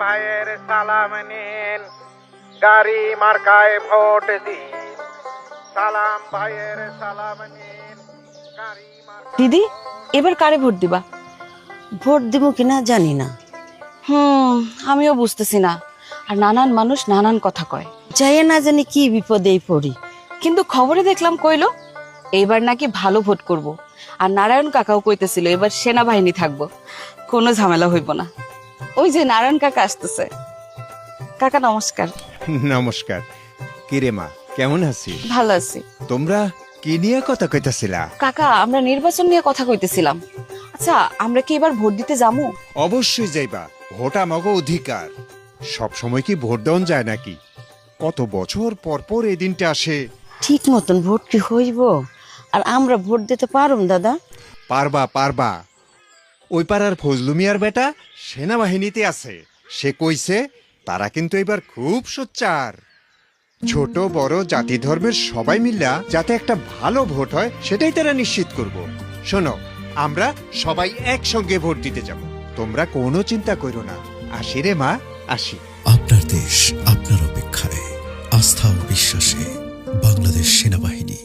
ভাইয়ের সালাম নিন, গাড়ি মার্কায় ভোট দিন। সালাম ভাইয়ের সালাম নিন, গাড়ি মার্কায়। দিদি, এবার কারে ভোট দিবা? ভোট দিব কিনা জানি না, আমিও বুঝতেছি না। আর নানান মানুষ নানান কথা কয়, যাই না জানি কি বিপদেই পড়ি। কিন্তু খবরে দেখলাম কইলো এইবার নাকি ভালো ভোট করব। আর নারায়ণ কাকাও কইতেছিল এবার সেনাবাহিনী থাকবো, কোনো ঝামেলা হইব না। ওই যে নারায়ণ কাকা আসতেছে। কাকা নমস্কার। নমস্কার। কিরে মা, কেমন আছিস? ভালো আছি। তোমরা কি নিয়ে কথা কইতাছিলা? কাকা, আমরা নির্বাচন নিয়ে কথা কইতেছিলাম। আচ্ছা, আমরা কি এবার ভোট দিতে যাবো? অবশ্যই যাইবা, ভোট আমাগো অধিকার। সব সময় কি ভোট দেওয়া যায় নাকি? কত বছর পর পর এই দিনটা আসে। ঠিক মতন ভোট কি হইব? আর আমরা ভোট দিতে পারুম দাদা? পারবা পারবা। ওই পাড়ার ফজলু মিয়ার বেটা সেনাবাহিনীতে আছে। সে কইছে তারা কিন্তু এবার খুব সোচ্চার। ছোট বড় জাতি ধর্মের সবাই মিল্লা যাতে একটা ভালো ভোট হয় সেটাই তারা নিশ্চিত করব। শোনো, আমরা সবাই একসঙ্গে ভোট দিতে যাব। তোমরা কোনো চিন্তা করো না। আসি রে মা, আসি। আপনার দেশ আপনার অপেক্ষায়, আস্থা ও বিশ্বাসে বাংলাদেশ সেনাবাহিনী।